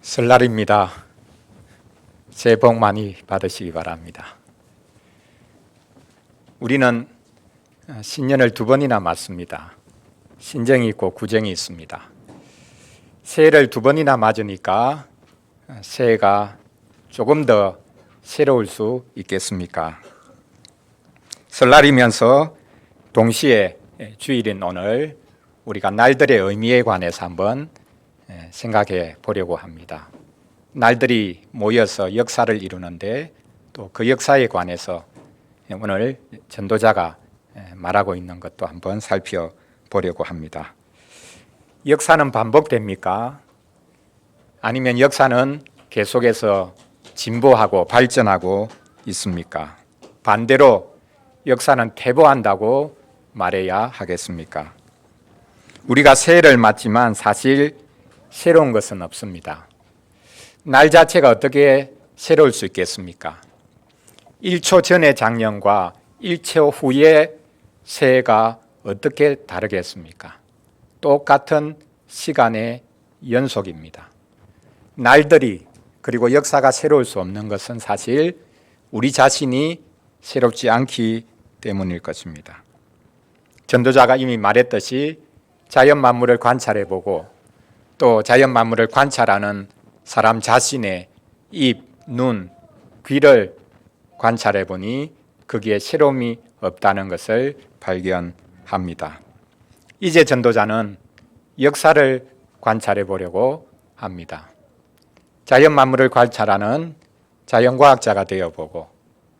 설날입니다. 새해 복 많이 받으시기 바랍니다. 우리는 신년을 두 번이나 맞습니다. 신정이 있고 구정이 있습니다. 새해를 두 번이나 맞으니까 새해가 조금 더 새로울 수 있겠습니까? 설날이면서 동시에 주일인 오늘 우리가 날들의 의미에 관해서 한번 생각해 보려고 합니다. 날들이 모여서 역사를 이루는데 또 그 역사에 관해서 오늘 전도자가 말하고 있는 것도 한번 살펴보려고 합니다. 역사는 반복됩니까? 아니면 역사는 계속해서 진보하고 발전하고 있습니까? 반대로 역사는 퇴보한다고 말해야 하겠습니까? 우리가 새해를 맞지만 사실 새로운 것은 없습니다. 날 자체가 어떻게 새로울 수 있겠습니까? 1초 전의 작년과 1초 후의 새해가 어떻게 다르겠습니까? 똑같은 시간의 연속입니다. 날들이 그리고 역사가 새로울 수 없는 것은 사실 우리 자신이 새롭지 않기 때문일 것입니다. 전도자가 이미 말했듯이 자연 만물을 관찰해보고 또 자연 만물을 관찰하는 사람 자신의 입, 눈, 귀를 관찰해 보니 거기에 새로움이 없다는 것을 발견합니다. 이제 전도자는 역사를 관찰해 보려고 합니다. 자연 만물을 관찰하는 자연과학자가 되어보고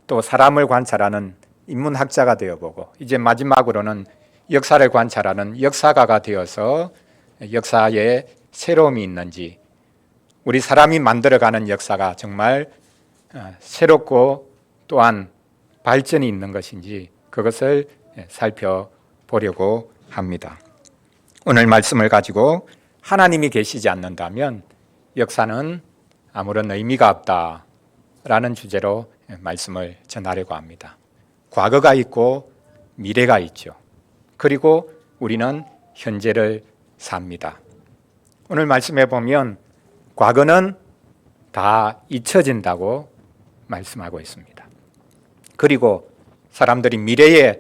또 사람을 관찰하는 인문학자가 되어보고 이제 마지막으로는 역사를 관찰하는 역사가가 되어서 역사에 새로움이 있는지, 우리 사람이 만들어가는 역사가 정말 새롭고 또한 발전이 있는 것인지 그것을 살펴보려고 합니다. 오늘 말씀을 가지고 하나님이 계시지 않는다면 역사는 아무런 의미가 없다라는 주제로 말씀을 전하려고 합니다. 과거가 있고 미래가 있죠. 그리고 우리는 현재를 삽니다. 오늘 말씀해 보면 과거는 다 잊혀진다고 말씀하고 있습니다. 그리고 사람들이 미래에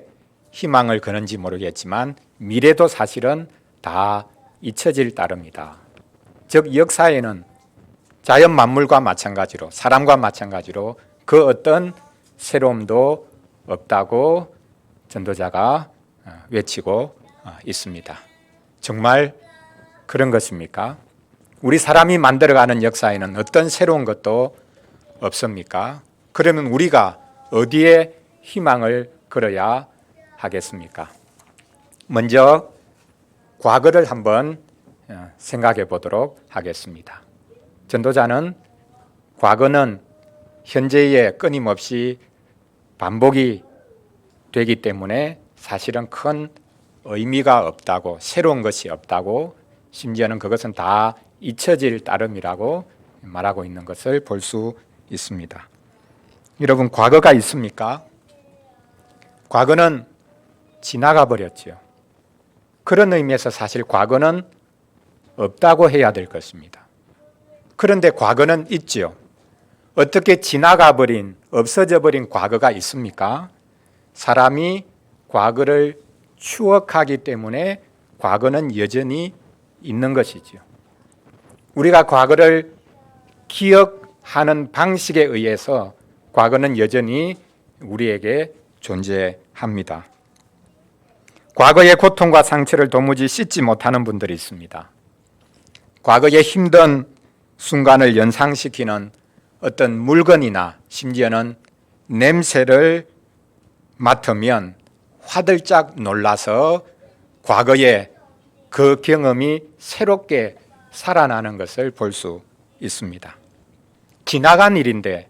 희망을 거는지 모르겠지만 미래도 사실은 다 잊혀질 따름이다. 즉 역사에는 자연 만물과 마찬가지로 사람과 마찬가지로 그 어떤 새로움도 없다고 전도자가 외치고 있습니다. 정말 그런 것입니까? 우리 사람이 만들어가는 역사에는 어떤 새로운 것도 없습니까? 그러면 우리가 어디에 희망을 걸어야 하겠습니까? 먼저 과거를 한번 생각해 보도록 하겠습니다. 전도자는 과거는 현재에 끊임없이 반복이 되기 때문에 사실은 큰 의미가 없다고, 새로운 것이 없다고, 심지어는 그것은 다 잊혀질 따름이라고 말하고 있는 것을 볼 수 있습니다. 여러분, 과거가 있습니까? 과거는 지나가 버렸죠. 그런 의미에서 사실 과거는 없다고 해야 될 것입니다. 그런데 과거는 있죠. 어떻게 지나가 버린, 없어져 버린 과거가 있습니까? 사람이 과거를 추억하기 때문에 과거는 여전히 있는 것이죠. 우리가 과거를 기억하는 방식에 의해서 과거는 여전히 우리에게 존재합니다. 과거의 고통과 상처를 도무지 씻지 못하는 분들이 있습니다. 과거의 힘든 순간을 연상시키는 어떤 물건이나 심지어는 냄새를 맡으면 화들짝 놀라서 과거의 그 경험이 새롭게 살아나는 것을 볼 수 있습니다. 지나간 일인데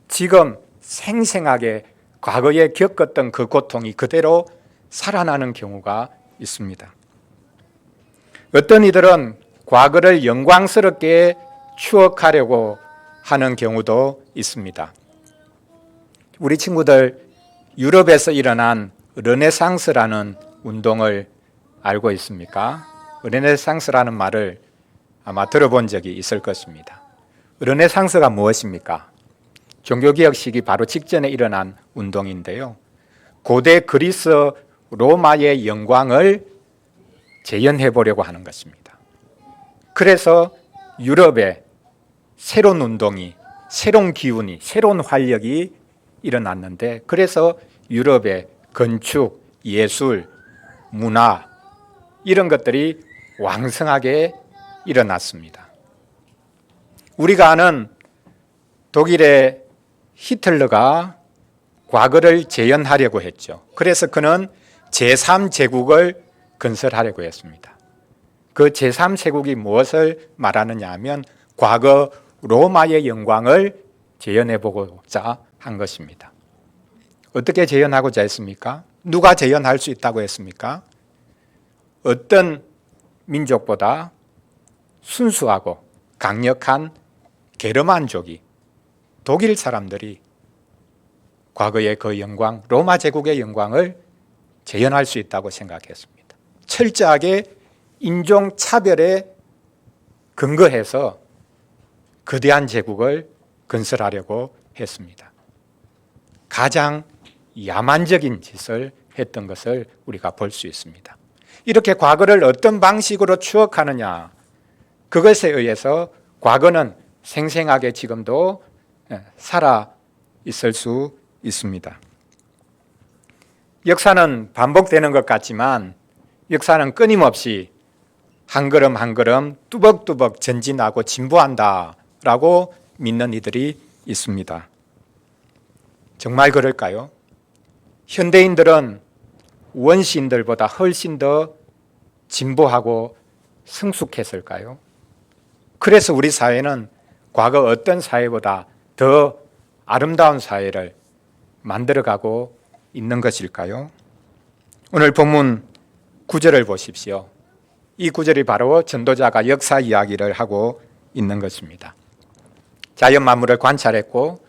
지금 생생하게 과거에 겪었던 그 고통이 그대로 살아나는 경우가 있습니다. 어떤 이들은 과거를 영광스럽게 추억하려고 하는 경우도 있습니다. 우리 친구들 유럽에서 일어난 르네상스라는 운동을 알고 있습니까? 르네상스라는 말을 아마 들어본 적이 있을 것입니다. 르네상스가 무엇입니까? 종교개혁 시기 바로 직전에 일어난 운동인데요. 고대 그리스 로마의 영광을 재현해 보려고 하는 것입니다. 그래서 유럽에 새로운 운동이, 새로운 기운이, 새로운 활력이 일어났는데, 그래서 유럽의 건축, 예술, 문화 이런 것들이 왕성하게 일어났습니다. 우리가 아는 독일의 히틀러가 과거를 재현하려고 했죠. 그래서 그는 제3제국을 건설하려고 했습니다. 그 제3제국이 무엇을 말하느냐 하면 과거 로마의 영광을 재현해 보고자 한 것입니다. 어떻게 재현하고자 했습니까? 누가 재현할 수 있다고 했습니까? 어떤 민족보다 순수하고 강력한 게르만족이, 독일 사람들이 과거의 그 영광, 로마 제국의 영광을 재현할 수 있다고 생각했습니다. 철저하게 인종차별에 근거해서 거대한 제국을 건설하려고 했습니다. 가장 야만적인 짓을 했던 것을 우리가 볼 수 있습니다. 이렇게 과거를 어떤 방식으로 추억하느냐, 그것에 의해서 과거는 생생하게 지금도 살아 있을 수 있습니다. 역사는 반복되는 것 같지만 역사는 끊임없이 한 걸음 한 걸음 뚜벅뚜벅 전진하고 진보한다라고 믿는 이들이 있습니다. 정말 그럴까요? 현대인들은 원시인들보다 훨씬 더 진보하고 성숙했을까요? 그래서 우리 사회는 과거 어떤 사회보다 더 아름다운 사회를 만들어가고 있는 것일까요? 오늘 본문 9절을 보십시오. 이 구절이 바로 전도자가 역사 이야기를 하고 있는 것입니다. 자연 만물을 관찰했고,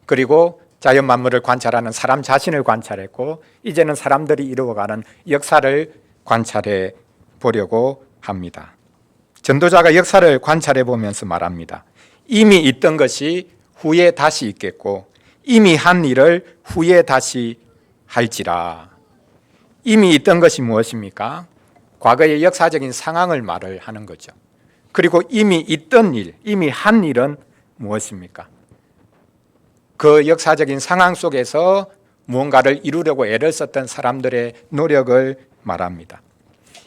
그리고 자연 만물을 관찰하는 사람 자신을 관찰했고, 이제는 사람들이 이루어가는 역사를 관찰해 보려고 합니다. 전도자가 역사를 관찰해 보면서 말합니다. 이미 있던 것이 후에 다시 있겠고, 이미 한 일을 후에 다시 할지라. 이미 있던 것이 무엇입니까? 과거의 역사적인 상황을 말을 하는 거죠. 그리고 이미 있던 일, 이미 한 일은 무엇입니까? 그 역사적인 상황 속에서 무언가를 이루려고 애를 썼던 사람들의 노력을 말합니다.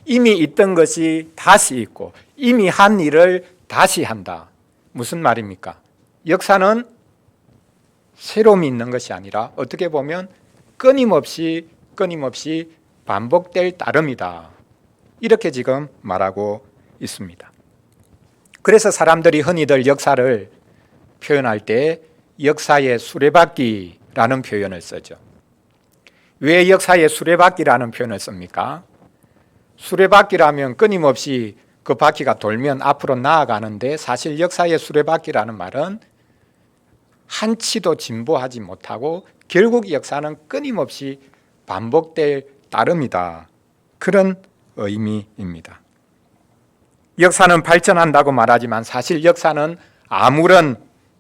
이미 있던 것이 다시 있고 이미 한 일을 다시 한다. 무슨 말입니까? 역사는 새로움이 있는 것이 아니라 어떻게 보면 끊임없이 반복될 따름이다. 이렇게 지금 말하고 있습니다. 그래서 사람들이 흔히들 역사를 표현할 때 역사의 수레바퀴라는 표현을 쓰죠. 왜 역사의 수레바퀴라는 표현을 씁니까? 수레바퀴라면 끊임없이 그 바퀴가 돌면 앞으로 나아가는데, 사실 역사의 수레바퀴라는 말은 한치도 진보하지 못하고 결국 역사는 끊임없이 반복될 따름이다. 그런 의미입니다. 역사는 발전한다고 말하지만 사실 역사는 아무런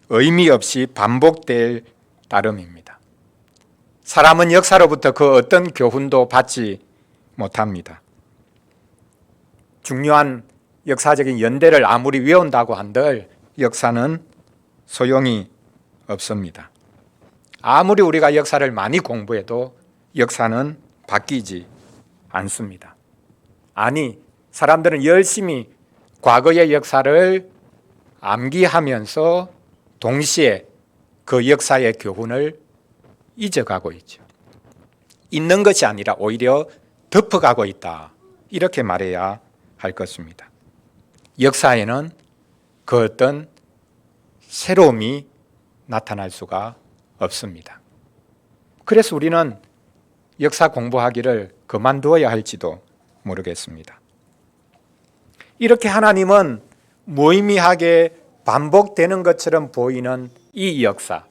의미 없이 반복될 따름입니다. 사람은 역사로부터 그 어떤 교훈도 받지 못합니다. 중요한 역사적인 연대를 아무리 외운다고 한들 역사는 소용이 없습니다. 아무리 우리가 역사를 많이 공부해도 역사는 바뀌지 않습니다. 아니, 사람들은 열심히 과거의 역사를 암기하면서 동시에 그 역사의 교훈을 잊어가고 있죠. 잊는 것이 아니라 오히려 덮어가고 있다. 이렇게 말해야 할 것입니다. 역사에는 그 어떤 새로움이 나타날 수가 없습니다. 그래서 우리는 역사 공부하기를 그만두어야 할지도 모르겠습니다. 이렇게 하나님은 무의미하게 반복되는 것처럼 보이는 이 역사,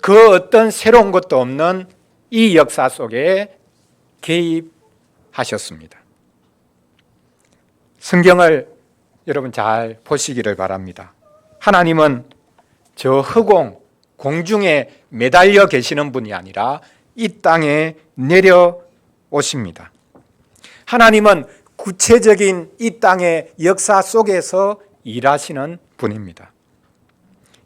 그 어떤 새로운 것도 없는 이 역사 속에 개입하셨습니다. 성경을 여러분 잘 보시기를 바랍니다. 하나님은 저 허공, 공중에 매달려 계시는 분이 아니라 이 땅에 내려오십니다. 하나님은 구체적인 이 땅의 역사 속에서 일하시는 분입니다.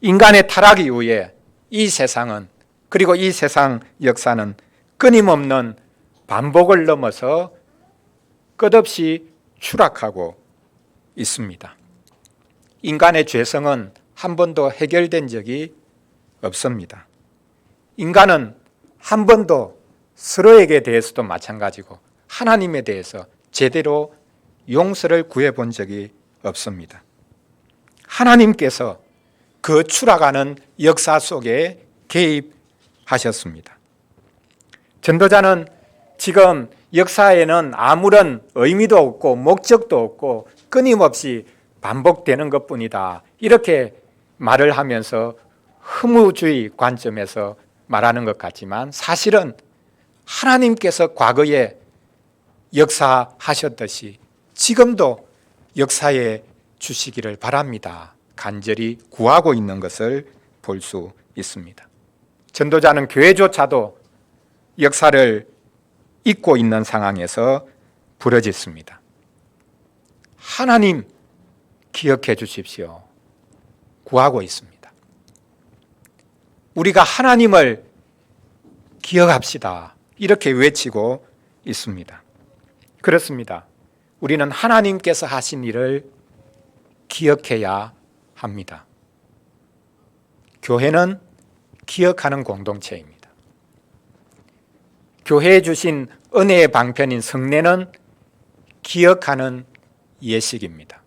인간의 타락 이후에 이 세상은, 그리고 이 세상 역사는 끊임없는 반복을 넘어서 끝없이 추락하고 있습니다. 인간의 죄성은 한 번도 해결된 적이 없습니다. 인간은 한 번도 서로에게 대해서도 마찬가지고 하나님에 대해서 제대로 용서를 구해본 적이 없습니다. 하나님께서 그 추락하는 역사 속에 개입하셨습니다. 전도자는 지금 역사에는 아무런 의미도 없고 목적도 없고 끊임없이 반복되는 것뿐이다, 이렇게 말을 하면서 허무주의 관점에서 말하는 것 같지만, 사실은 하나님께서 과거에 역사하셨듯이 지금도 역사해 주시기를 바랍니다, 간절히 구하고 있는 것을 볼 수 있습니다. 전도자는 교회조차도 역사를 잊고 있는 상황에서 부르짖습니다. 하나님 기억해 주십시오. 구하고 있습니다. 우리가 하나님을 기억합시다, 이렇게 외치고 있습니다. 그렇습니다. 우리는 하나님께서 하신 일을 기억해야 합니다. 교회는 기억하는 공동체입니다. 교회에 주신 은혜의 방편인 성례는 기억하는 예식입니다.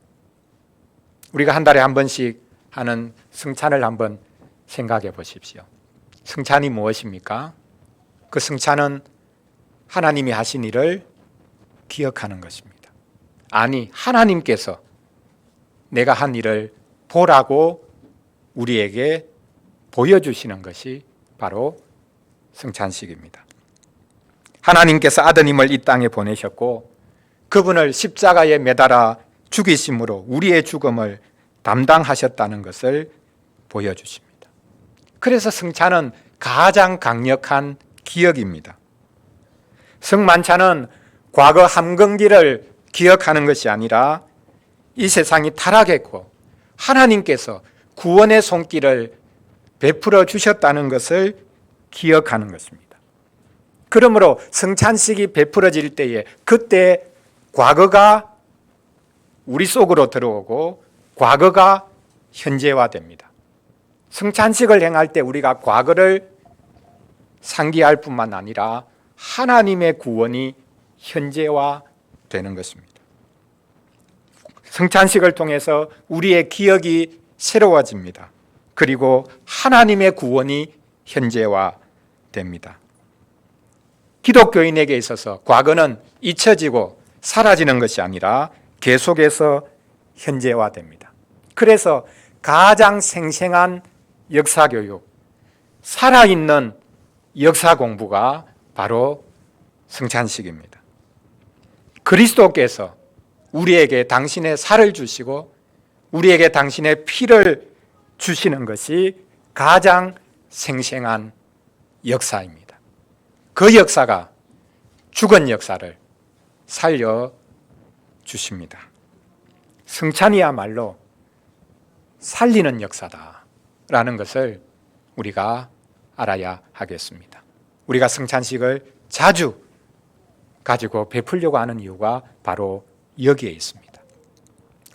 우리가 한 달에 한 번씩 하는 성찬을 한번 생각해 보십시오. 성찬이 무엇입니까? 그 성찬은 하나님이 하신 일을 기억하는 것입니다. 아니, 하나님께서 내가 한 일을 보라고 우리에게 보여주시는 것이 바로 성찬식입니다. 하나님께서 아드님을 이 땅에 보내셨고 그분을 십자가에 매달아 죽이심으로 우리의 죽음을 담당하셨다는 것을 보여주십니다. 그래서 성찬은 가장 강력한 기억입니다. 성만찬은 과거 함경기를 기억하는 것이 아니라 이 세상이 타락했고 하나님께서 구원의 손길을 베풀어 주셨다는 것을 기억하는 것입니다. 그러므로 성찬식이 베풀어질 때에 그때 과거가 우리 속으로 들어오고 과거가 현재화됩니다. 성찬식을 행할 때 우리가 과거를 상기할 뿐만 아니라 하나님의 구원이 현재화되는 것입니다. 성찬식을 통해서 우리의 기억이 새로워집니다. 그리고 하나님의 구원이 현재화됩니다. 기독교인에게 있어서 과거는 잊혀지고 사라지는 것이 아니라 계속해서 현재화됩니다. 그래서 가장 생생한 역사교육, 살아있는 역사 공부가 바로 성찬식입니다. 그리스도께서 우리에게 당신의 살을 주시고 우리에게 당신의 피를 주시는 것이 가장 생생한 역사입니다. 그 역사가 죽은 역사를 살려주십니다. 성찬이야말로 살리는 역사다라는 것을 우리가 알아야 하겠습니다. 우리가 성찬식을 자주 가지고 베풀려고 하는 이유가 바로 여기에 있습니다.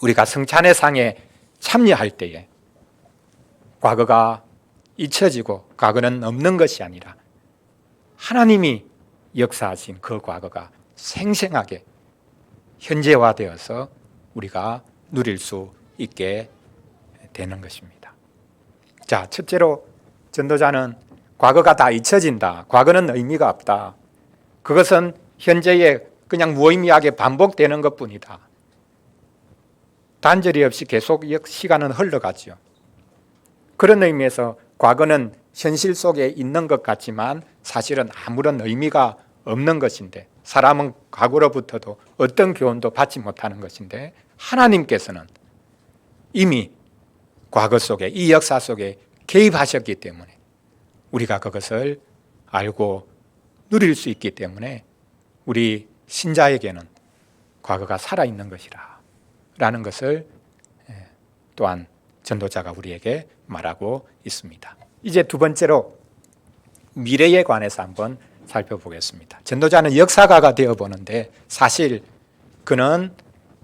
우리가 성찬의 상에 참여할 때에 과거가 잊혀지고 과거는 없는 것이 아니라 하나님이 역사하신 그 과거가 생생하게 현재화되어서 우리가 누릴 수 있게 되는 것입니다. 자, 첫째로 전도자는 과거가 다 잊혀진다, 과거는 의미가 없다, 그것은 현재에 그냥 무의미하게 반복되는 것뿐이다, 단절이 없이 계속 시간은 흘러가죠. 그런 의미에서 과거는 현실 속에 있는 것 같지만 사실은 아무런 의미가 없는 것인데, 사람은 과거로부터도 어떤 교훈도 받지 못하는 것인데, 하나님께서는 이미 과거 속에, 이 역사 속에 개입하셨기 때문에 우리가 그것을 알고 누릴 수 있기 때문에 우리 신자에게는 과거가 살아있는 것이라 라는 것을 또한 전도자가 우리에게 말하고 있습니다. 이제 두 번째로 미래에 관해서 한번 살펴보겠습니다. 전도자는 역사가가 되어보는데 사실 그는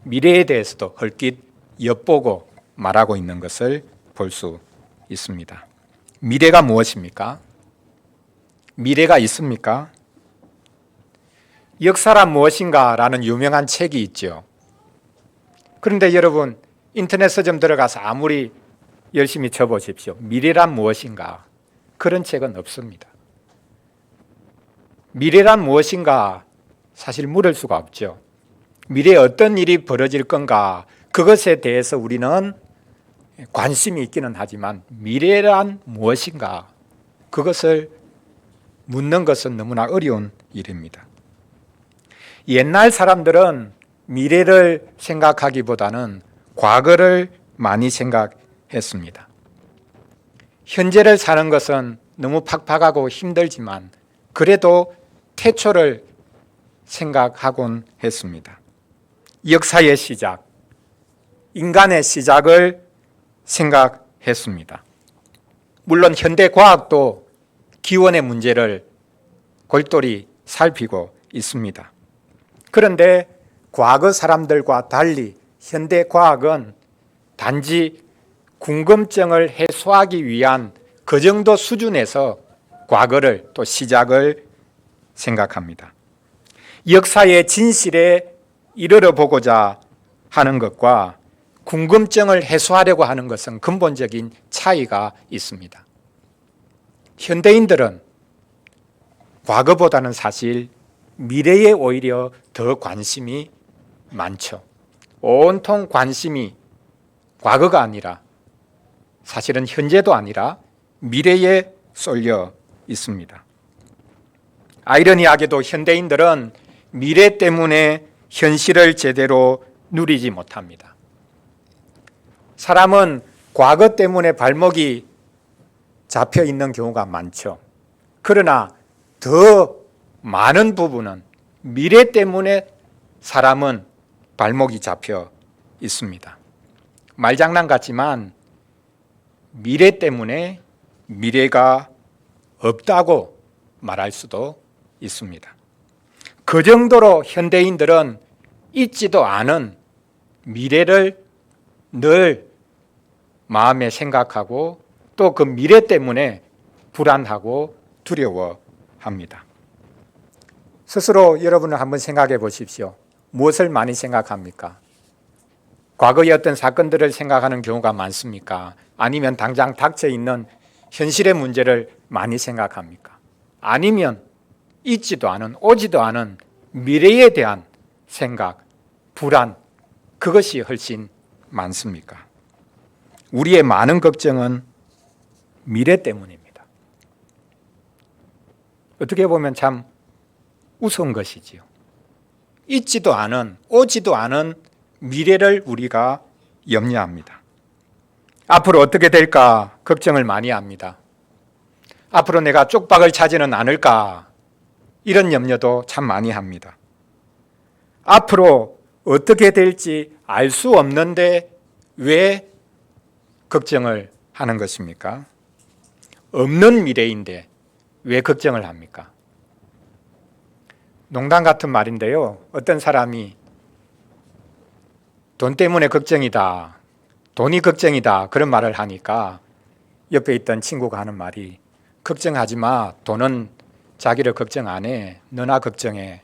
미래에 대해서도 헐깃 엿보고 말하고 있는 것을 볼 수 있습니다. 미래가 무엇입니까? 미래가 있습니까? 역사란 무엇인가 라는 유명한 책이 있죠. 그런데 여러분 인터넷 서점 들어가서 아무리 열심히 쳐보십시오. 미래란 무엇인가? 그런 책은 없습니다. 미래란 무엇인가? 사실 물을 수가 없죠. 미래에 어떤 일이 벌어질 건가? 그것에 대해서 우리는 관심이 있기는 하지만 미래란 무엇인가? 그것을 묻는 것은 너무나 어려운 일입니다. 옛날 사람들은 미래를 생각하기보다는 과거를 많이 생각했습니다. 현재를 사는 것은 너무 팍팍하고 힘들지만 그래도 태초를 생각하곤 했습니다. 역사의 시작, 인간의 시작을 생각했습니다. 물론 현대 과학도 기원의 문제를 골똘히 살피고 있습니다. 그런데 과거 사람들과 달리 현대 과학은 단지 궁금증을 해소하기 위한 그 정도 수준에서 과거를 또 시작을 생각합니다. 역사의 진실에 이르러 보고자 하는 것과 궁금증을 해소하려고 하는 것은 근본적인 차이가 있습니다. 현대인들은 과거보다는 사실 미래에 오히려 더 관심이 많죠. 온통 관심이 과거가 아니라 사실은 현재도 아니라 미래에 쏠려 있습니다. 아이러니하게도 현대인들은 미래 때문에 현실을 제대로 누리지 못합니다. 사람은 과거 때문에 발목이 잡혀 있는 경우가 많죠. 그러나 더 많은 부분은 미래 때문에 사람은 발목이 잡혀 있습니다. 말장난 같지만 미래 때문에 미래가 없다고 말할 수도 있습니다. 그 정도로 현대인들은 있지도 않은 미래를 늘 마음에 생각하고 또 그 미래 때문에 불안하고 두려워합니다. 스스로 여러분을 한번 생각해 보십시오. 무엇을 많이 생각합니까? 과거의 어떤 사건들을 생각하는 경우가 많습니까? 아니면 당장 닥쳐 있는 현실의 문제를 많이 생각합니까? 아니면 있지도 않은, 오지도 않은 미래에 대한 생각, 불안, 그것이 훨씬 많습니까? 우리의 많은 걱정은 미래 때문입니다. 어떻게 보면 참 우스운 것이지요. 있지도 않은, 오지도 않은 미래를 우리가 염려합니다. 앞으로 어떻게 될까 걱정을 많이 합니다. 앞으로 내가 쪽박을 차지는 않을까 이런 염려도 참 많이 합니다. 앞으로 어떻게 될지 알 수 없는데 왜 걱정을 하는 것입니까? 없는 미래인데 왜 걱정을 합니까? 농담 같은 말인데요. 어떤 사람이 돈 때문에 걱정이다, 돈이 걱정이다 그런 말을 하니까 옆에 있던 친구가 하는 말이 걱정하지 마, 돈은 자기를 걱정 안 해, 너나 걱정해,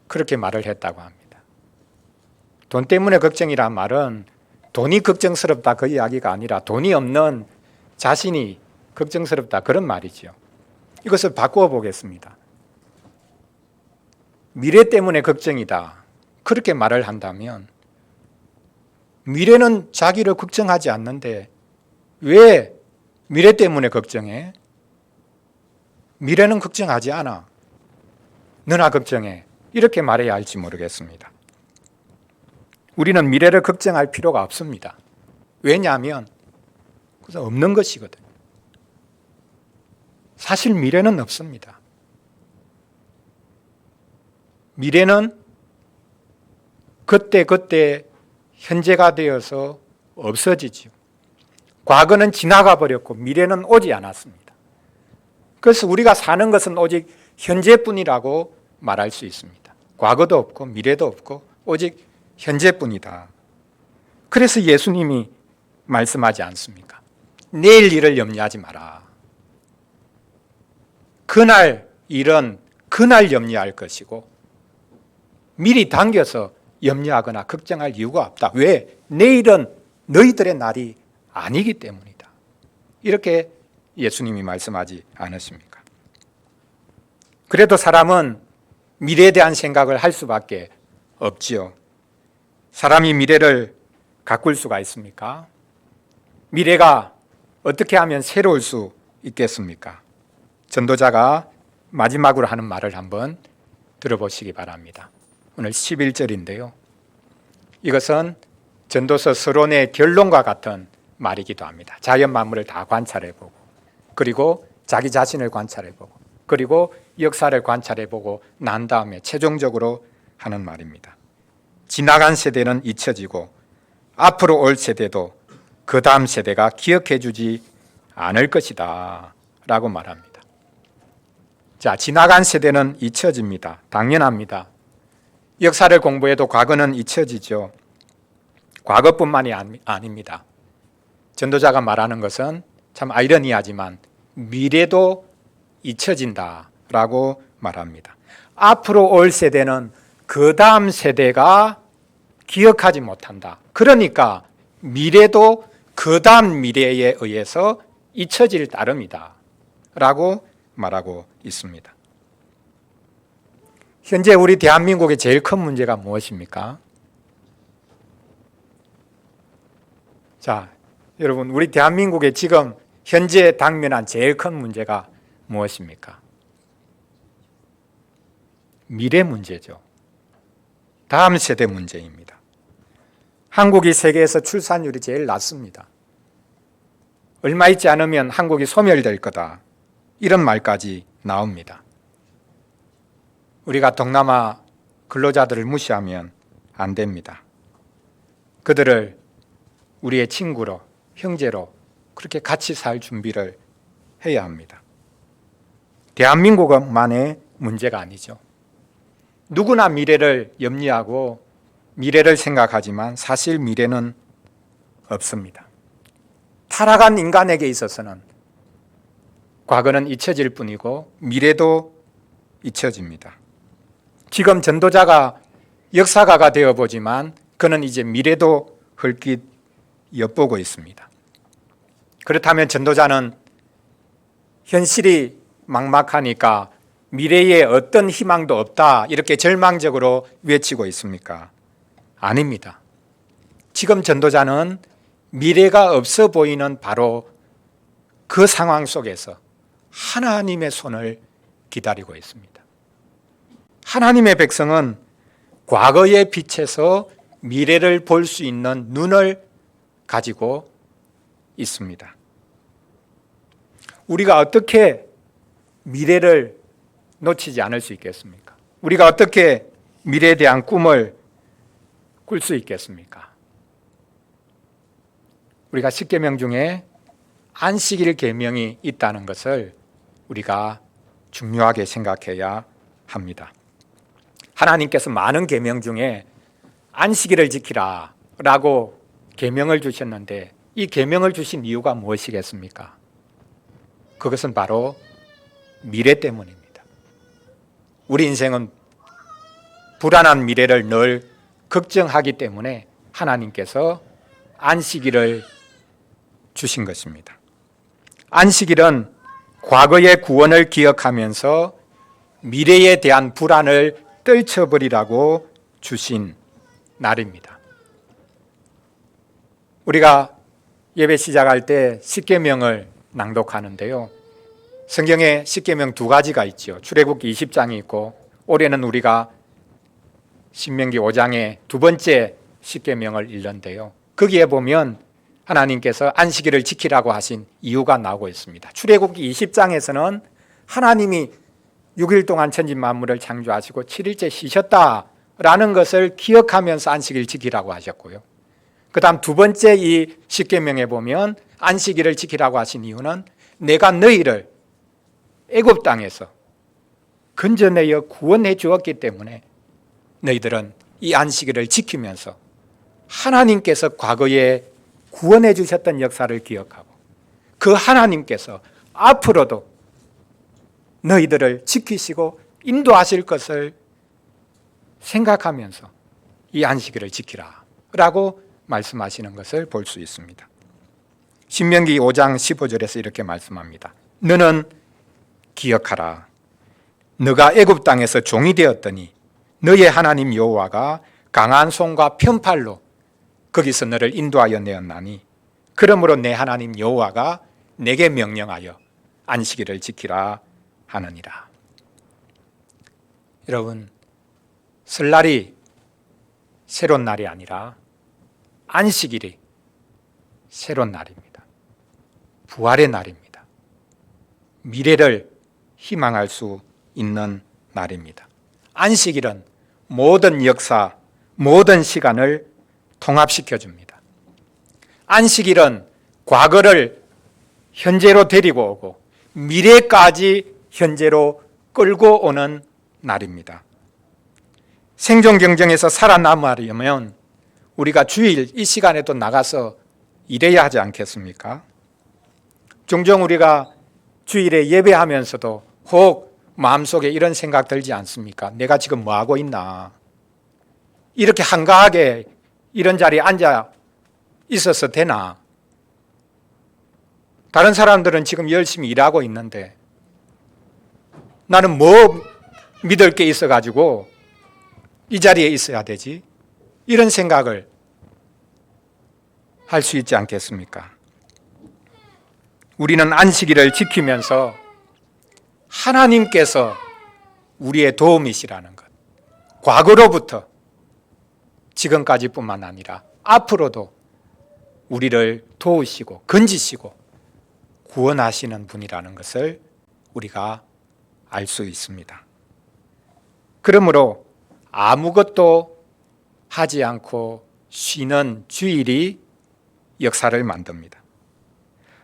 그렇게 말을 했다고 합니다. 돈 때문에 걱정이란 말은 돈이 걱정스럽다 그 이야기가 아니라 돈이 없는 자신이 걱정스럽다 그런 말이죠. 이것을 바꾸어 보겠습니다. 미래 때문에 걱정이다 그렇게 말을 한다면 미래는 자기를 걱정하지 않는데 왜 미래 때문에 걱정해? 미래는 걱정하지 않아. 너나 걱정해. 이렇게 말해야 할지 모르겠습니다. 우리는 미래를 걱정할 필요가 없습니다. 왜냐하면 그것은 없는 것이거든요. 사실 미래는 없습니다. 미래는 그때 현재가 되어서 없어지죠. 과거는 지나가 버렸고 미래는 오지 않았습니다. 그래서 우리가 사는 것은 오직 현재뿐이라고 말할 수 있습니다. 과거도 없고 미래도 없고 오직 현재뿐이다. 그래서 예수님이 말씀하지 않습니까? 내일 일을 염려하지 마라. 그날 일은 그날 염려할 것이고 미리 당겨서 염려하거나 걱정할 이유가 없다. 왜? 내일은 너희들의 날이 아니기 때문이다. 이렇게 예수님이 말씀하지 않으십니까? 그래도 사람은 미래에 대한 생각을 할 수밖에 없지요. 사람이 미래를 가꿀 수가 있습니까? 미래가 어떻게 하면 새로울 수 있겠습니까? 전도자가 마지막으로 하는 말을 한번 들어보시기 바랍니다. 오늘 11절인데요. 이것은 전도서 서론의 결론과 같은 말이기도 합니다. 자연 만물을 다 관찰해보고, 그리고 자기 자신을 관찰해보고, 그리고 역사를 관찰해보고 난 다음에 최종적으로 하는 말입니다. 지나간 세대는 잊혀지고 앞으로 올 세대도 그 다음 세대가 기억해주지 않을 것이다 라고 말합니다. 자, 지나간 세대는 잊혀집니다. 당연합니다. 역사를 공부해도 과거는 잊혀지죠. 과거뿐만이 아닙니다. 전도자가 말하는 것은 참 아이러니하지만 미래도 잊혀진다라고 말합니다. 앞으로 올 세대는 그 다음 세대가 기억하지 못한다. 그러니까 미래도 그 다음 미래에 의해서 잊혀질 따름이다 라고 말하고 있습니다. 현재 우리 대한민국의 제일 큰 문제가 무엇입니까? 자, 여러분, 우리 대한민국의 지금 현재 당면한 제일 큰 문제가 무엇입니까? 미래 문제죠. 다음 세대 문제입니다. 한국이 세계에서 출산율이 제일 낮습니다. 얼마 있지 않으면 한국이 소멸될 거다. 이런 말까지 나옵니다. 우리가 동남아 근로자들을 무시하면 안 됩니다. 그들을 우리의 친구로, 형제로 그렇게 같이 살 준비를 해야 합니다. 대한민국만의 문제가 아니죠. 누구나 미래를 염려하고 미래를 생각하지만 사실 미래는 없습니다. 타락한 인간에게 있어서는 과거는 잊혀질 뿐이고 미래도 잊혀집니다. 지금 전도자가 역사가가 되어보지만 그는 이제 미래도 헐깃 엿보고 있습니다. 그렇다면 전도자는 현실이 막막하니까 미래에 어떤 희망도 없다 이렇게 절망적으로 외치고 있습니까? 아닙니다. 지금 전도자는 미래가 없어 보이는 바로 그 상황 속에서 하나님의 손을 기다리고 있습니다. 하나님의 백성은 과거의 빛에서 미래를 볼 수 있는 눈을 가지고 있습니다. 우리가 어떻게 미래를 놓치지 않을 수 있겠습니까? 우리가 어떻게 미래에 대한 꿈을 꿀 수 있겠습니까? 우리가 10계명 중에 안식일 계명이 있다는 것을 우리가 중요하게 생각해야 합니다. 하나님께서 많은 계명 중에 안식일을 지키라 라고 계명을 주셨는데 이 계명을 주신 이유가 무엇이겠습니까? 그것은 바로 미래 때문입니다. 우리 인생은 불안한 미래를 늘 걱정하기 때문에 하나님께서 안식일을 주신 것입니다. 안식일은 과거의 구원을 기억하면서 미래에 대한 불안을 떨쳐버리라고 주신 날입니다. 우리가 예배 시작할 때 십계명을 낭독하는데요. 성경에 십계명 두 가지가 있죠. 출애굽기 20장이 있고 올해는 우리가 신명기 5장의 두 번째 십계명을 읽는데요. 거기에 보면 하나님께서 안식일을 지키라고 하신 이유가 나오고 있습니다. 출애굽기 20장에서는 하나님이 6일 동안 천지 만물을 창조하시고 7일째 쉬셨다라는 것을 기억하면서 안식일을 지키라고 하셨고요. 그 다음 두 번째 이 십계명에 보면 안식일을 지키라고 하신 이유는 내가 너희를 애굽 땅에서 건져내어 구원해 주었기 때문에 너희들은 이 안식일을 지키면서 하나님께서 과거에 구원해 주셨던 역사를 기억하고 그 하나님께서 앞으로도 너희들을 지키시고 인도하실 것을 생각하면서 이 안식일을 지키라 라고 말씀하시는 것을 볼 수 있습니다. 신명기 5장 15절에서 이렇게 말씀합니다. 너는 기억하라. 너가 애굽 땅에서 종이 되었더니 너의 하나님 여호와가 강한 손과 편팔로 거기서 너를 인도하여 내었나니 그러므로 내 하나님 여호와가 내게 명령하여 안식일을 지키라 하느니라. 여러분, 설날이 새로운 날이 아니라 안식일이 새로운 날입니다. 부활의 날입니다. 미래를 희망할 수 있는 날입니다. 안식일은 모든 역사, 모든 시간을 통합시켜 줍니다. 안식일은 과거를 현재로 데리고 오고 미래까지 현재로 끌고 오는 날입니다. 생존 경쟁에서 살아남으려면 우리가 주일 이 시간에도 나가서 일해야 하지 않겠습니까? 종종 우리가 주일에 예배하면서도 혹 마음속에 이런 생각 들지 않습니까? 내가 지금 뭐 하고 있나? 이렇게 한가하게 이런 자리에 앉아 있어서 되나? 다른 사람들은 지금 열심히 일하고 있는데 나는 뭐 믿을 게 있어가지고 이 자리에 있어야 되지? 이런 생각을 할 수 있지 않겠습니까? 우리는 안식일을 지키면서 하나님께서 우리의 도움이시라는 것, 과거로부터 지금까지뿐만 아니라 앞으로도 우리를 도우시고 건지시고 구원하시는 분이라는 것을 우리가 알 수 있습니다. 그러므로 아무것도 하지 않고 쉬는 주일이 역사를 만듭니다.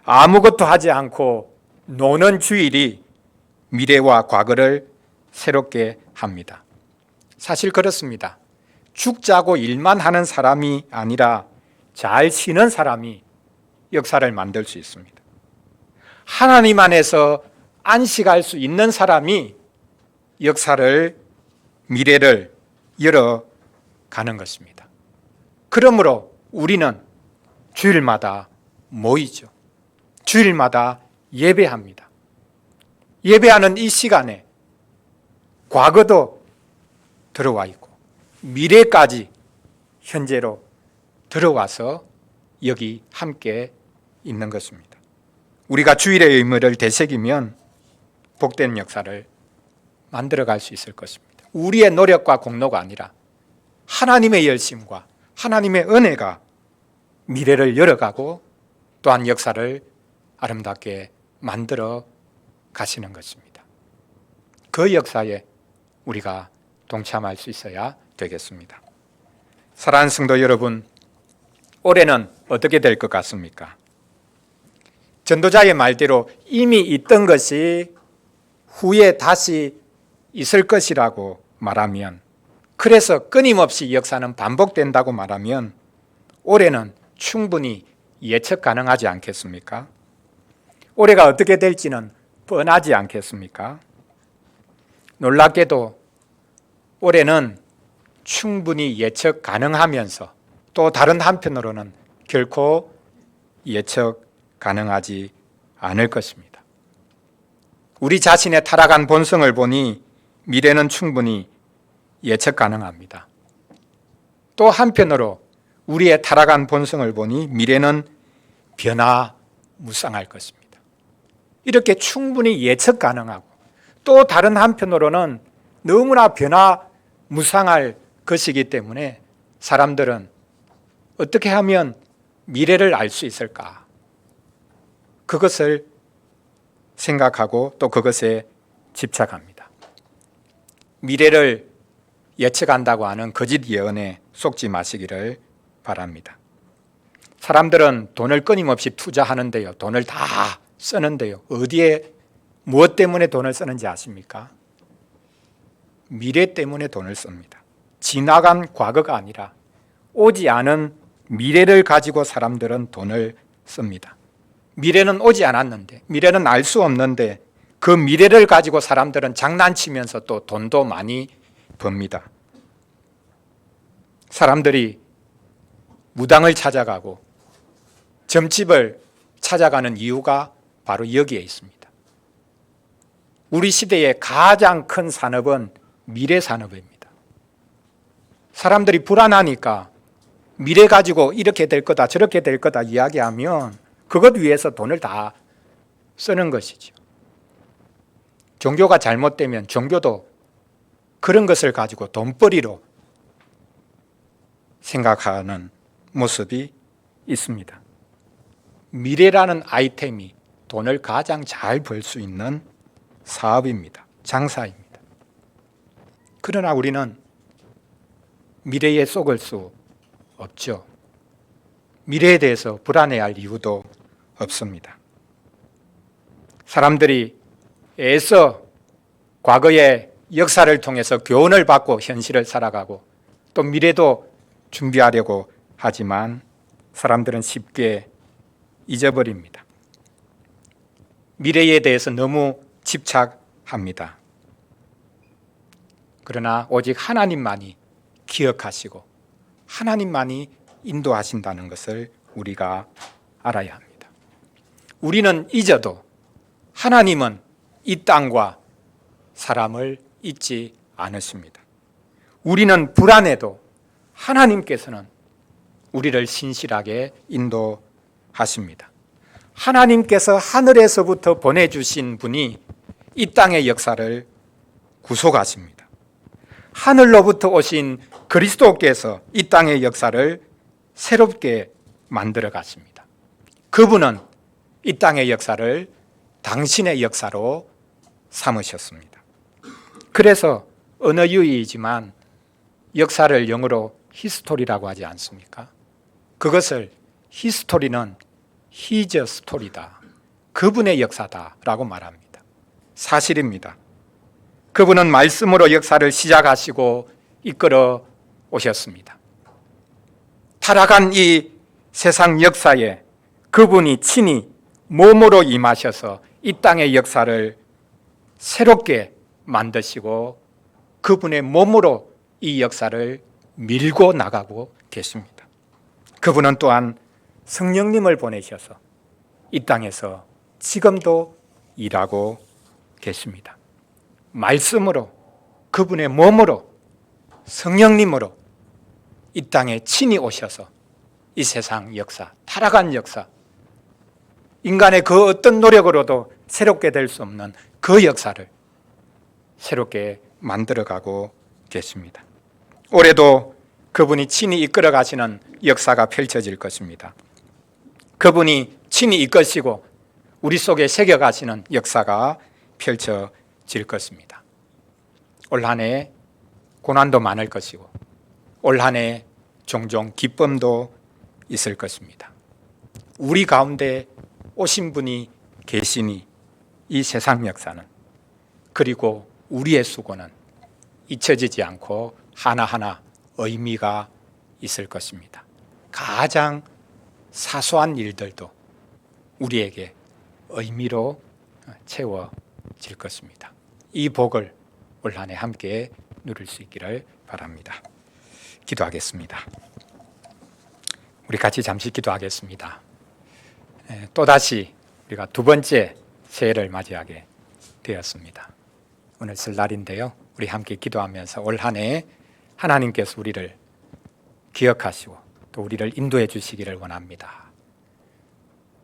아무것도 하지 않고 노는 주일이 미래와 과거를 새롭게 합니다. 사실 그렇습니다. 죽자고 일만 하는 사람이 아니라 잘 쉬는 사람이 역사를 만들 수 있습니다. 하나님 안에서 안식할 수 있는 사람이 역사를, 미래를 열어가는 것입니다. 그러므로 우리는 주일마다 모이죠. 주일마다 예배합니다. 예배하는 이 시간에 과거도 들어와 있고 미래까지 현재로 들어와서 여기 함께 있는 것입니다. 우리가 주일의 의무를 되새기면 복된 역사를 만들어갈 수 있을 것입니다. 우리의 노력과 공로가 아니라 하나님의 열심과 하나님의 은혜가 미래를 열어가고 또한 역사를 아름답게 만들어 가시는 것입니다. 그 역사에 우리가 동참할 수 있어야 되겠습니다. 사랑하는 성도 여러분, 올해는 어떻게 될 것 같습니까? 전도자의 말대로 이미 있던 것이 후에 다시 있을 것이라고 말하면, 그래서 끊임없이 역사는 반복된다고 말하면 올해는 충분히 예측 가능하지 않겠습니까? 올해가 어떻게 될지는 뻔하지 않겠습니까? 놀랍게도 올해는 충분히 예측 가능하면서 또 다른 한편으로는 결코 예측 가능하지 않을 것입니다. 우리 자신의 타락한 본성을 보니 미래는 충분히 예측 가능합니다. 또 한편으로 우리의 타락한 본성을 보니 미래는 변화무쌍할 것입니다. 이렇게 충분히 예측 가능하고 또 다른 한편으로는 너무나 변화무쌍할 것이기 때문에 사람들은 어떻게 하면 미래를 알 수 있을까? 그것을 생각하고 또 그것에 집착합니다. 미래를 예측한다고 하는 거짓 예언에 속지 마시기를 바랍니다. 사람들은 돈을 끊임없이 투자하는데요. 돈을 다 쓰는데요. 어디에 무엇 때문에 돈을 쓰는지 아십니까? 미래 때문에 돈을 씁니다. 지나간 과거가 아니라 오지 않은 미래를 가지고 사람들은 돈을 씁니다. 미래는 오지 않았는데, 미래는 알 수 없는데 그 미래를 가지고 사람들은 장난치면서 또 돈도 많이 법니다. 사람들이 무당을 찾아가고 점집을 찾아가는 이유가 바로 여기에 있습니다. 우리 시대의 가장 큰 산업은 미래 산업입니다. 사람들이 불안하니까 미래 가지고 이렇게 될 거다 저렇게 될 거다 이야기하면 그것 위해서 돈을 다 쓰는 것이죠. 종교가 잘못되면 종교도 그런 것을 가지고 돈벌이로 생각하는 모습이 있습니다. 미래라는 아이템이 돈을 가장 잘 벌 수 있는 사업입니다. 장사입니다. 그러나 우리는 미래에 속을 수 없죠. 미래에 대해서 불안해할 이유도 없습니다. 사람들이 애써 과거의 역사를 통해서 교훈을 받고 현실을 살아가고 또 미래도 준비하려고 하지만 사람들은 쉽게 잊어버립니다. 미래에 대해서 너무 집착합니다. 그러나 오직 하나님만이 기억하시고 하나님만이 인도하신다는 것을 우리가 알아야 합니다. 우리는 잊어도 하나님은 이 땅과 사람을 잊지 않으십니다. 우리는 불안해도 하나님께서는 우리를 신실하게 인도하십니다. 하나님께서 하늘에서부터 보내주신 분이 이 땅의 역사를 구속하십니다. 하늘로부터 오신 그리스도께서 이 땅의 역사를 새롭게 만들어 가십니다. 그분은 이 땅의 역사를 당신의 역사로 삼으셨습니다. 그래서 언어유희이지만 역사를 영어로 히스토리라고 하지 않습니까? 그것을 히스토리는 His story다. 그분의 역사다라고 말합니다. 사실입니다. 그분은 말씀으로 역사를 시작하시고 이끌어 오셨습니다. 타락한 이 세상 역사에 그분이 친히 몸으로 임하셔서 이 땅의 역사를 새롭게 만드시고 그분의 몸으로 이 역사를 밀고 나가고 계십니다. 그분은 또한 성령님을 보내셔서 이 땅에서 지금도 일하고 계십니다. 말씀으로 그분의 몸으로 성령님으로 이 땅에 친히 오셔서 이 세상 역사, 타락한 역사, 인간의 그 어떤 노력으로도 새롭게 될 수 없는 그 역사를 새롭게 만들어가고 계십니다. 올해도 그분이 친히 이끌어 가시는 역사가 펼쳐질 것입니다. 그분이 친히 이끄시고 우리 속에 새겨 가시는 역사가 펼쳐질 것입니다. 올 한 해 고난도 많을 것이고 올 한 해 종종 기쁨도 있을 것입니다. 우리 가운데 오신 분이 계시니 이 세상 역사는 그리고 우리의 수고는 잊혀지지 않고 하나하나 의미가 있을 것입니다. 가장 사소한 일들도 우리에게 의미로 채워질 것입니다. 이 복을 올 한 해 함께 누릴 수 있기를 바랍니다. 기도하겠습니다. 우리 같이 잠시 기도하겠습니다. 또다시 우리가 두 번째 새해를 맞이하게 되었습니다. 오늘 설날인데요. 우리 함께 기도하면서 올 한 해 하나님께서 우리를 기억하시고 또 우리를 인도해 주시기를 원합니다.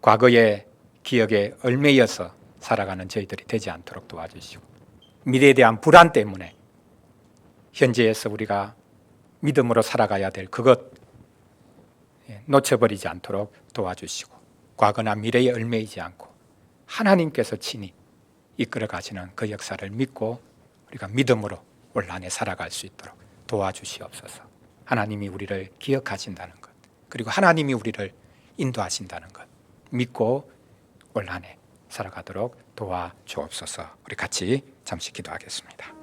과거의 기억에 얽매여서 살아가는 저희들이 되지 않도록 도와주시고 미래에 대한 불안 때문에 현재에서 우리가 믿음으로 살아가야 될 그것 놓쳐버리지 않도록 도와주시고 과거나 미래에 얽매이지 않고 하나님께서 친히 이끌어 가시는 그 역사를 믿고 우리가 믿음으로 올 한 해 살아갈 수 있도록 도와주시옵소서. 하나님이 우리를 기억하신다는 것, 그리고 하나님이 우리를 인도하신다는 것 믿고 올 한 해 살아가도록 도와주옵소서. 우리 같이 잠시 기도하겠습니다.